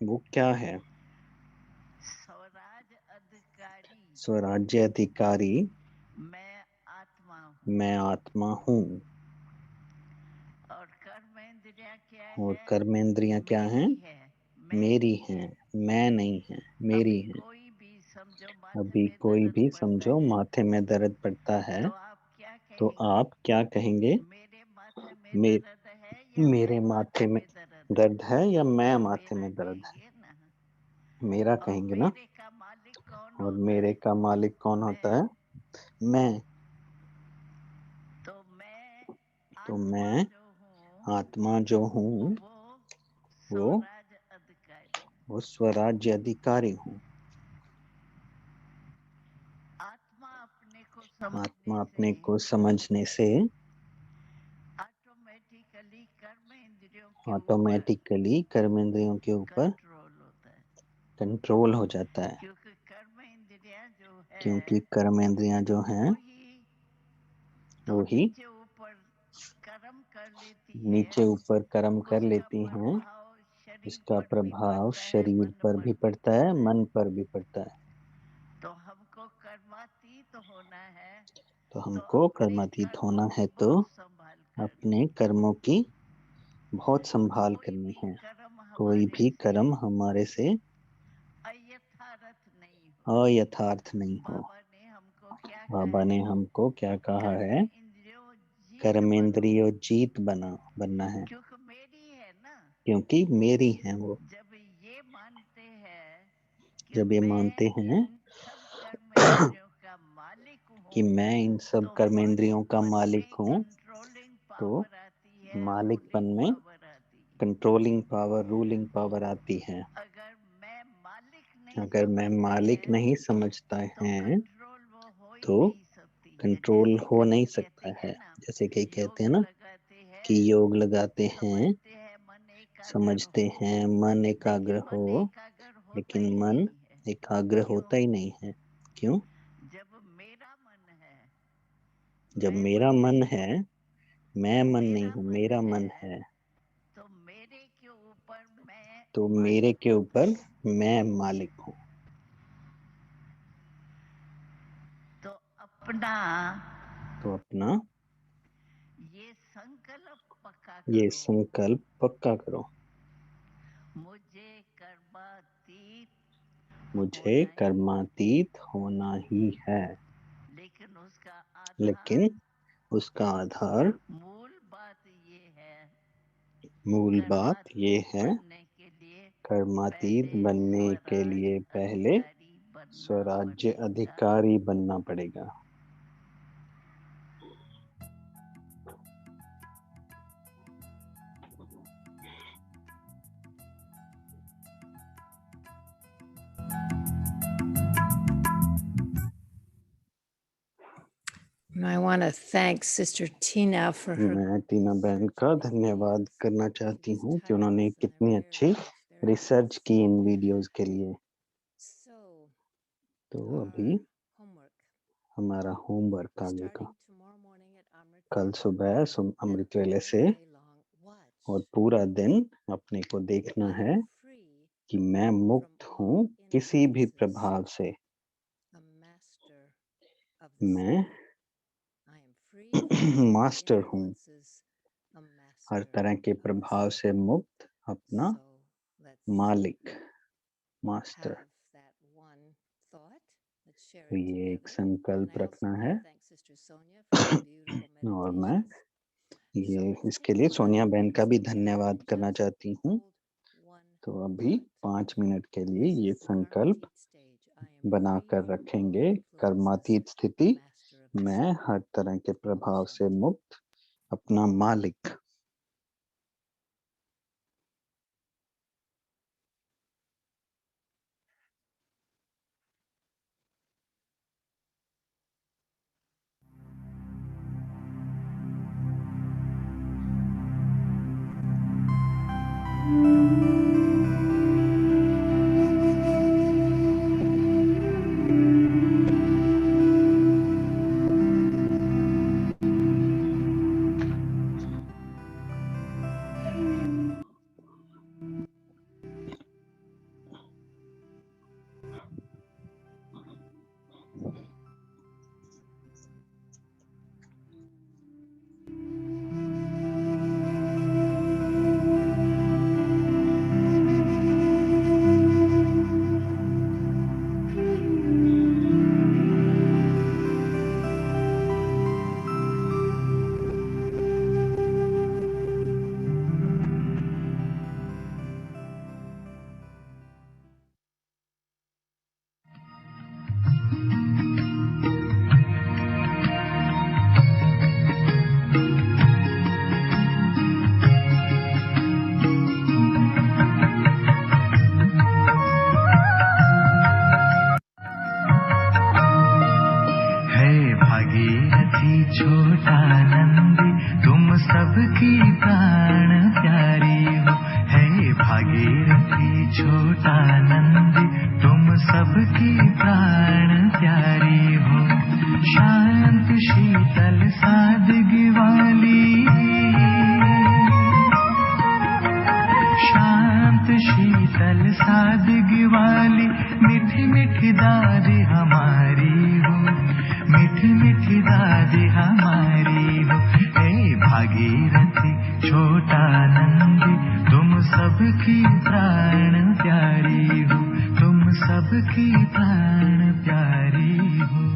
वो क्या है? स्वराज्य अधिकारी मैं आत्मा हूँ और कर्मेंद्रियां क्या हैं? मेरी हैं, मैं नहीं है, मेरी हैं। अभी कोई भी समझो माथे में दर्द पड़ता है तो आप क्या कहेंगे? मेरे माथे में दर्द है या मैं माथे में दर्द है? मेरा कहेंगे ना। और मेरे का मालिक कौन होता है? मैं। तो मैं आत्मा जो हूँ वो स्वराज्य अधिकारी हूँ। आत्मा अपने को समझने से ऑटोमेटिकली कर्मेंद्रियों के ऊपर कंट्रोल हो जाता है, क्योंकि कर्मेंद्रियां जो हैं वो ही नीचे ऊपर कर्म कर लेती हैं। इसका प्रभाव शरीर पर भी पड़ता है, मन पर भी पड़ता है। तो हमको कर्मातीत होना है तो अपने कर्मों की बहुत संभाल करनी है। कोई भी कर्म हमारे से अयथार्थ नहीं हो। बाबा ने हमको क्या कहा है? कर्मेंद्रियों जीत बनना है, क्योंकि मेरी है वो। जब ये मानते हैं कि मैं इन सब कर्मेंद्रियों का मालिक हूँ, तो मालिकपन में कंट्रोलिंग पावर, रूलिंग पावर आती है। अगर मैं मालिक नहीं समझता है तो कंट्रोल हो नहीं सकता है। जैसे कि कहते हैं ना कि योग लगाते हैं, समझते हैं मन एकाग्र हो, लेकिन मन एकाग्र होता ही नहीं है। क्यों? जब मेरा मन है, मैं मन नहीं हूँ, मेरा मन है, तो मेरे के ऊपर मैं मालिक हूँ। तो अपना ये संकल्प पक्का करो, मुझे कर्मातीत होना ही है। लेकिन उसका आधार, मूल बात ये है कर्मातीत बनने के लिए पहले स्वराज्य अधिकारी बनना पड़ेगा। I want to thank Sister Tina for her मैं टीना बहन का धन्यवाद करना चाहती हूँ कि उन्होंने कितनी अच्छी रिसर्च की इन वीडियोस के लिए। तो अभी हमारा होमवर्क आगे का कल सुबह अमृत वेले से और पूरा दिन अपने को देखना है कि मैं मुक्त हूँ किसी भी प्रभाव से। मैं मास्टर हूँ, हर तरह के प्रभाव से मुक्त, अपना मालिक, मास्टर। तो ये एक संकल्प रखना है और मैं ये इसके लिए सोनिया बहन का भी धन्यवाद करना चाहती हूँ। तो अभी 5 मिनट के लिए ये संकल्प बनाकर रखेंगे। कर्मातीत स्थिति, मैं हर तरह के प्रभाव से मुक्त, अपना मालिक। छोटा नंदी तुम सबकी प्राण प्यारी हो। है भागीरथी छोटा नंदी तुम सबकी प्राण प्यारी हो। शांत शीतल सादगी वाली, शांत शीतल सादगी वाली मीठी मीठी दादी हमारी हो। मीठी मीठी दादी हमारी हो। हे भागीरथी छोटा नंदी तुम सबकी प्राण प्यारी हो। तुम सबकी प्राण प्यारी हो।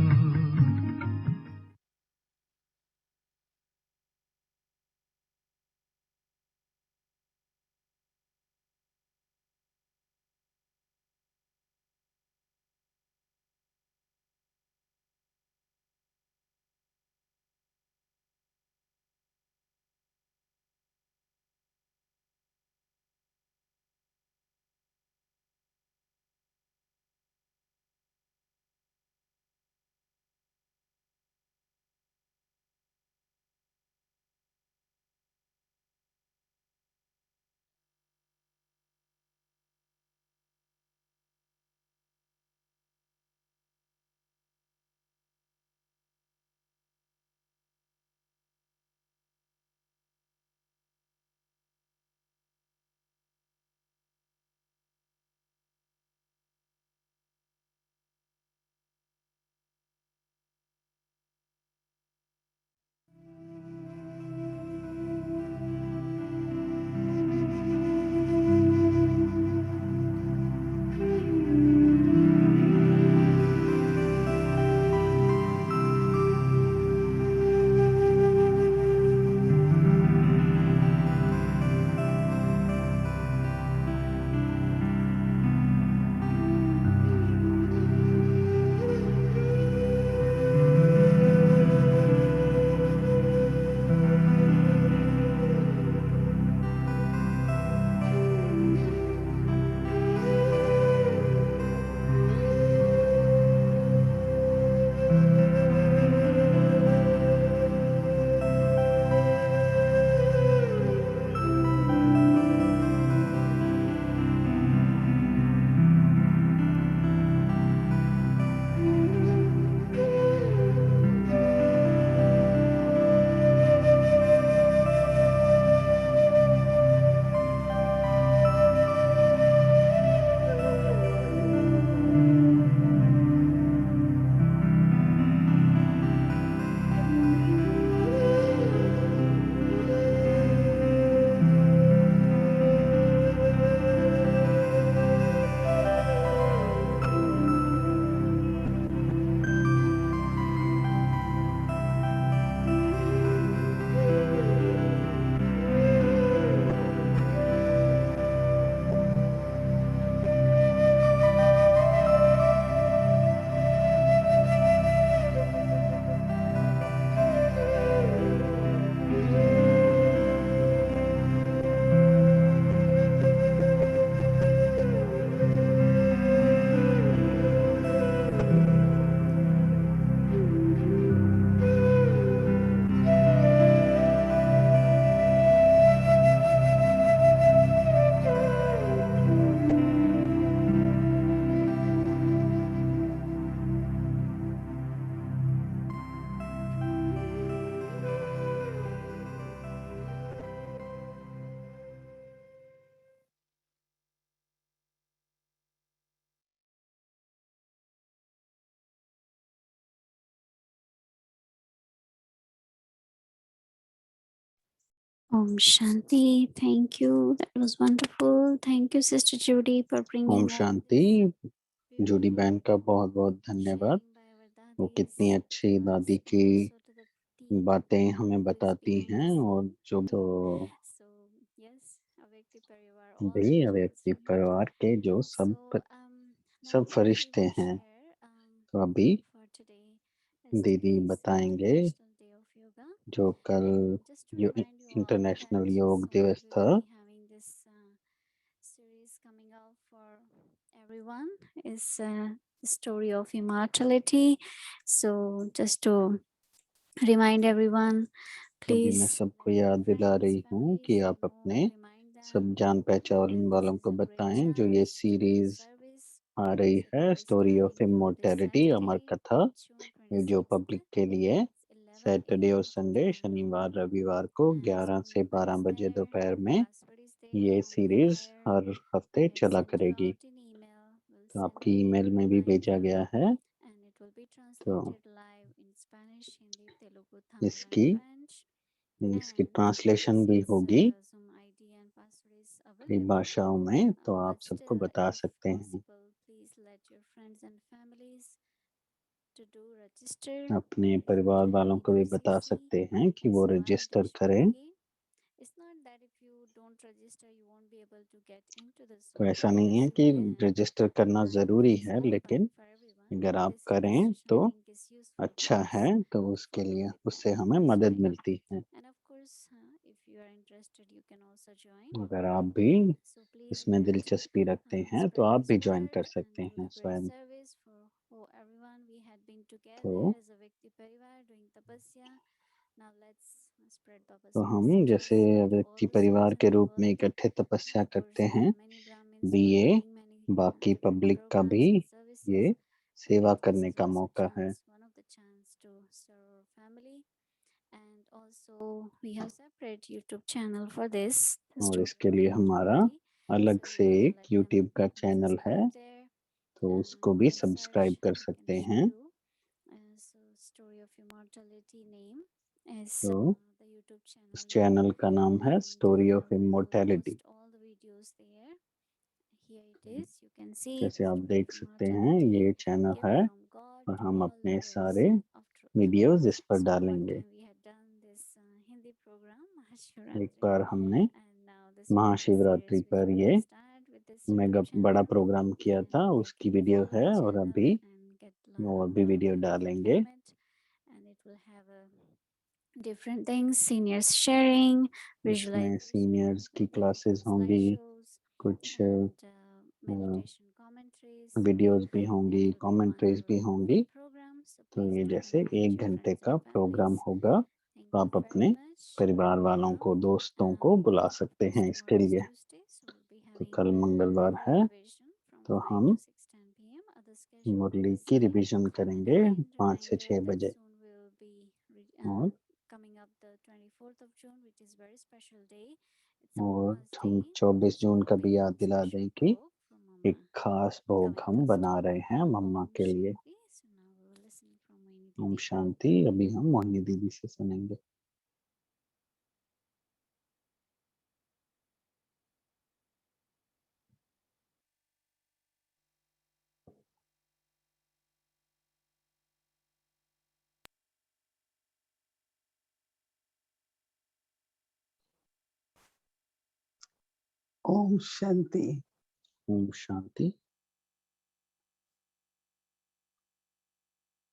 Om Shanti. Thank you. That was wonderful. Thank you, Sister Judy, for bringing Om all Shanti. this Judy beautiful बहन का बहुत बहुत धन्यवाद। sharing by our वो daddies, कितनी अच्छी दादी and की also to the team बातें हमें who is बताती behind हैं, the और scene. जो तो So yes, Avyakti Parivar, all भी angels अव्यक्ति from it. परिवार के जो So now सब Didi फरिश्ते will हैं। share तो अभी for today, as दीदी today is बताएंगे International Day of Yoga. जो कल Just to remind you all international that योग so दिवस we था। will be having this series coming out for everyone is the story of immortality. So just to remind everyone, अभी मैं please सबको let your याद दिला friends, रही हूँ कि families, आप and अपने all remind them सब जान पहचान that this वालों is को a great बताएं जो ये chance to do series service. आ रही So it है, will be story of starting from this immortality, Amar Saturday, कथा, June ये जो 26th. पब्लिक के लिए It's 11 सैटरडे और a.m. to संडे, 12 शनिवार noon. रविवार को And 11 so से 12 nobody's बजे there, दोपहर no में password is there ये on the सीरीज flyer. हर हफ्ते It's चला sent you करेगी। out in email. We'll तो send आपकी you ईमेल में भी भेजा reminder, गया है। and it will be तो translated live in Spanish, Hindi, Telugu, Tamil, and इसकी French. इसकी And ट्रांसलेशन भी since होगी Zoom ID and password is कई available, भाषाओं में, तो आप but सबको still, बता if सकते हैं। possible, please let your friends and families to do register अपने if परिवार you're वालों joining को भी through बता CC. सकते हैं कि वो So रजिस्टर invitation करें। okay. It's not that if you don't register, you won't be able to get into the तो Zoom. ऐसा Of नहीं है course, कि you can. रजिस्टर करना And ज़रूरी it's है, open लेकिन for everyone. अगर But आप this करें registration तो link is useful to अच्छा us है, तो to उसके follow लिए with उससे that. हमें That's मदद why. मिलती है। And of course, if you are interested, you can also join. अगर आप भी So please इसमें let दिलचस्पी रखते हैं तो spread आप this भी ज्वाइन word कर and सकते do हैं the great स्वयं। service for everyone. We had been together तो as a Vikti Parivar doing tapasya. Now let's spread Baba's तो हम messages जैसे to all व्यक्ति the souls परिवार in के the रूप में world. इकट्ठे And तपस्या of course, करते हैं, many Brahmins भी who are ये doing many बाकी पब्लिक का programs भी and services. ये But सेवा this करने is का also मौका है। chance, one of the chance to serve our family. And also we have separate YouTube channel for this. The और story इसके of लिए हमारा immortality. अलग So से we also एक let them YouTube का चैनल है, subscribe there. तो And उसको you भी can सब्सक्राइब search. कर I can सकते show हैं। you. So story of immortality name is तो the YouTube channel उस name. चैनल का नाम है And story of we will immortality. post all the videos there. Here it is. You can see जैसे आप story देख of सकते हैं, immortality, ये चैनल gift है from God और to हम all अपने livers सारे of truth. वीडियोस इस पर So one डालेंगे। time we had done this Hindi program एक Mahashivratri, बार हमने and now this will be the Mahashivratri series which पर we ये will start with this mega YouTube बड़ा channel. प्रोग्राम किया And था, you उसकी can वीडियो follow है, the और channel अभी and get और भी वीडियो learn डालेंगे। from it. And it will have different things, seniors sharing, इसमें visualization, सीनियर्स की क्लासेस होंगी, slideshows, कुछ and meditation commentaries. वीडियोस भी It होंगी, will be 1 कमेंट्रीज hour भी long होंगी। program. So तो please ये do जैसे invite 1 your घंटे friends का and प्रोग्राम families. होगा, Thank तो you आप very अपने much. परिवार वालों Now, को, दोस्तों को बुला सकते हैं इसके tomorrow is लिए। Tuesday, so we'll be तो having कल मंगलवार है, revision from तो 5 हम to 6:10 p.m. Other schedule will Murli be की same. रिवीजन And करेंगे again, 5 से reminder 6 that बजे। soon will be और coming up the 24th of June, which is very special day. It's और Amma's हम day. 24 So जून का we'll be भी याद having दिला special दें कि bhog for Mama एक खास भोग coming हम बना Thursday. रहे हैं मम्मा Om के लिए। Shanti. So now we'll listen from Moini Om Didi. शांति। अभी हम मोहिनी दीदी से सुनेंगे। Om Shanti. Om Shanti.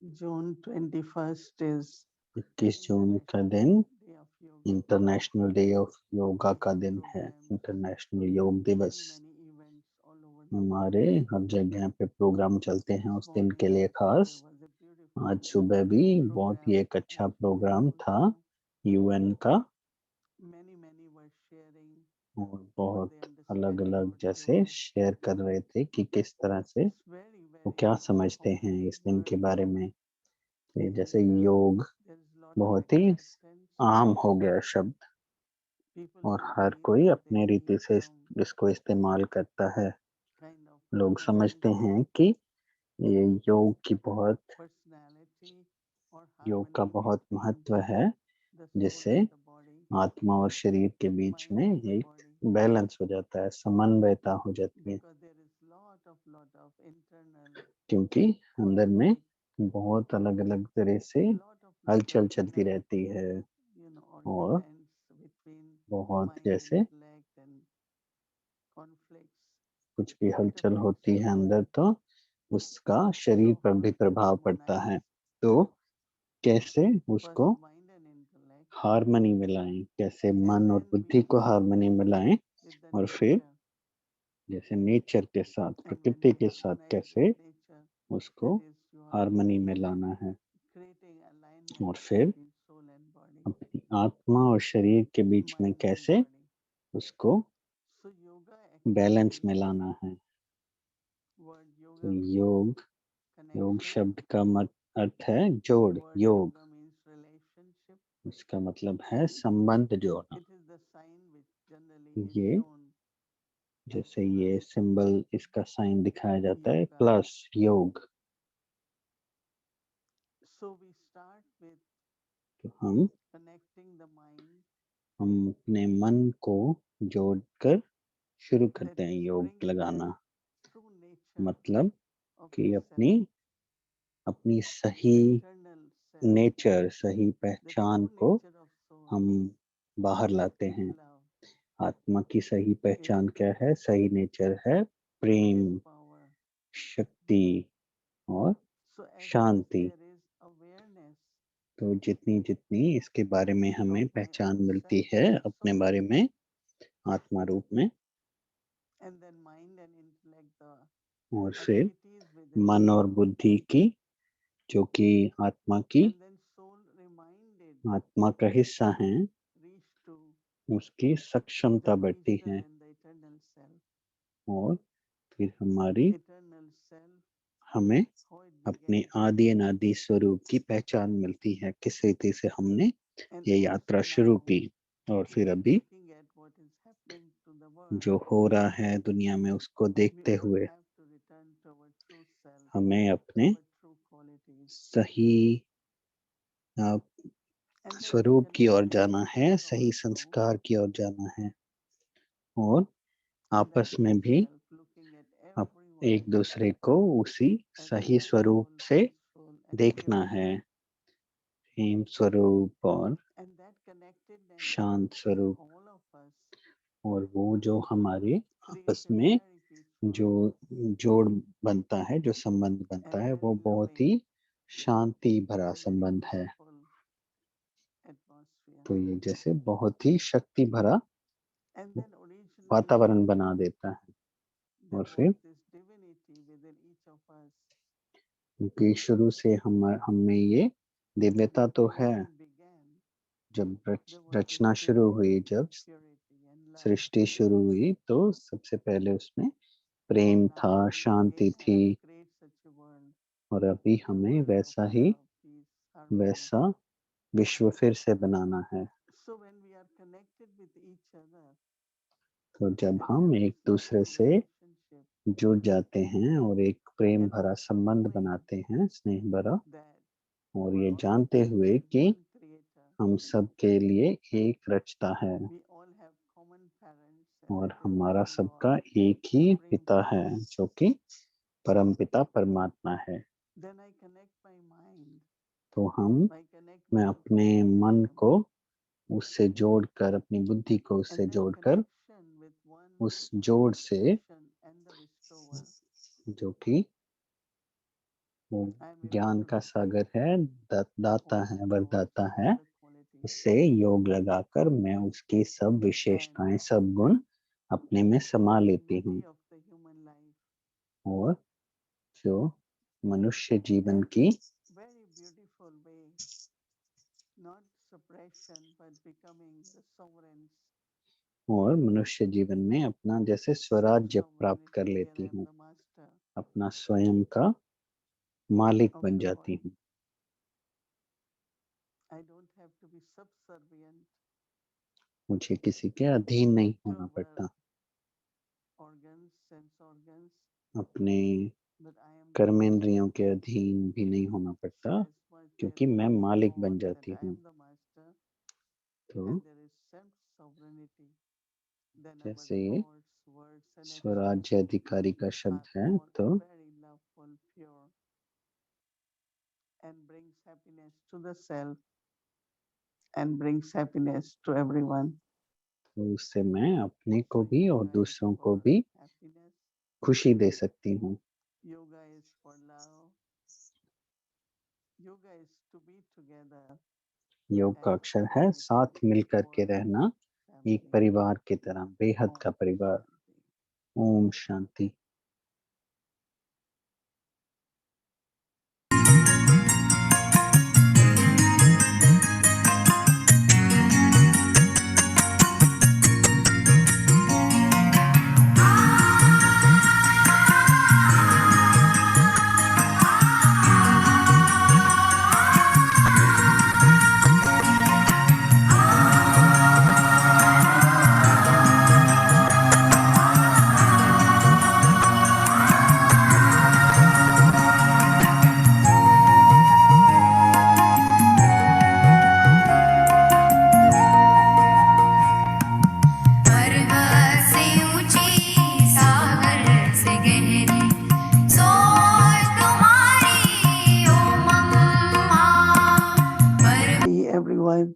June 21st is 21 जून का दिन Day of Yoga. International day of yoga का Many दिन है, programs, इंटरनेशनल योग दिवस। many events all over the हमारे हर जगह पे प्रोग्राम चलते हैं उस दिन के morning. लिए खास। There was a beautiful आज सुबह भी बहुत ही program एक अच्छा at प्रोग्राम UN था also. यूएन का, Many were sharing और what बहुत they अलग understand अलग about जैसे yoga. शेयर कर रहे थे कि किस तरह से It's very वो क्या समझते हैं popular इस दिन के word, बारे में। तो ये जैसे and योग there is lot of बहुत ही acceptance. आम हो गया शब्द, People और don't हर believe कोई that अपने they रीति need से some इसको इस्तेमाल करता है। kind of लोग समझते presence, हैं कि ये योग की बहुत personality, or योग का harmony बहुत between महत्व है, the soul जिससे and the body. आत्मा और शरीर के बीच में एक बैलेंस हो जाता है, समन्वयता हो जाती है, क्योंकि अंदर में बहुत अलग अलग तरह से हलचल चलती रहती है और बहुत जैसे कुछ भी हलचल होती है अंदर तो उसका शरीर पर भी प्रभाव पड़ता है। तो कैसे उसको हार्मनी में लाएं, कैसे मन और बुद्धि को हार्मनी में लाएं, और फिर जैसे नेचर के साथ, प्रकृति के साथ कैसे उसको हार्मनी में लाना है, और फिर अपनी आत्मा और शरीर के बीच में कैसे उसको बैलेंस में लाना है। तो योग शब्द का अर्थ है जोड़, योग, उसका मतलब है संबंध जोड़ना। ये जैसे ये सिंबल, इसका साइन दिखाया जाता है प्लस योग। तो हम अपने मन को जोड़कर शुरू करते हैं योग लगाना, मतलब कि अपनी सही नेचर, सही पहचान को हम बाहर लाते हैं। आत्मा की सही पहचान क्या है? सही नेचर है प्रेम, शक्ति और शांति। तो जितनी जितनी इसके बारे में हमें पहचान मिलती है अपने बारे में आत्मा रूप में, और फिर मन और बुद्धि की, जो कि आत्मा का हिस्सा है, उसकी सक्षमता बढ़ती है, और फिर हमें अपने आदि अनादि स्वरूप की पहचान मिलती है, किस रीति से हमने ये यात्रा शुरू की। और फिर अभी जो हो रहा है दुनिया में उसको देखते हुए हमें अपने सही स्वरूप की ओर जाना है, सही संस्कार की ओर जाना है, और आपस में भी एक दूसरे को उसी सही स्वरूप से देखना है, प्रेम स्वरूप और शांत स्वरूप। और वो जो हमारे आपस में जो जोड़ बनता है, जो संबंध बनता है, वो बहुत ही शांति भरा संबंध है। तो ये जैसे बहुत ही शक्ति भरा वातावरण बना देता है। और फिर क्योंकि शुरू से हम में ये दिव्यता तो है, जब रचना शुरू हुई, जब सृष्टि शुरू हुई, तो सबसे पहले उसमें प्रेम था, शांति थी, और अभी हमें वैसा विश्व फिर से बनाना है। तो जब हम एक दूसरे से जुड़ जाते हैं और एक प्रेम भरा संबंध बनाते हैं, स्नेह भरा, और ये जानते हुए कि हम सब के लिए एक रचता है और हमारा सबका एक ही पिता है, जो कि परम पिता परमात्मा है, तो मैं अपने मन को उससे जोड़कर, अपनी बुद्धि को उससे जोड़कर, उस जोड़ से, जो कि वो ज्ञान का सागर है, दाता है, वरदाता है, उससे योग लगाकर मैं उसकी सब विशेषताएं, सब गुण अपने में समा लेती हूँ, और जो मनुष्य जीवन की में अपना जैसे स्वराज्य प्राप्त कर लेती हूँ, अपना स्वयं का मालिक बन जाती हूँ। मुझे किसी के अधीन नहीं होना पड़ता, अपने कर्मेंद्रियों के अधीन भी नहीं होना पड़ता, क्योंकि मैं मालिक बन जाती हूँ। तो self-sovereignty, then our जैसे thoughts, words, and actions स्वराज्य अधिकारी का शब्द are है all तो very loveful, pure, and brings happiness to the self and brings happiness to everyone. तो उससे मैं अपने को भी और Yoga is दूसरों को for भी happiness. खुशी दे सकती हूँ। Yoga is for love. Yoga is to be together. योग का अक्षर है साथ मिलकर के रहना, एक Family. परिवार की तरह, बेहद का परिवार। Shanti. ओम शांति। पर्वत से ऊंची सागर से गहरी सोच तुम्हारी ओ मम्मा। Everyone.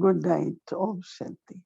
Good night. Om Shanti.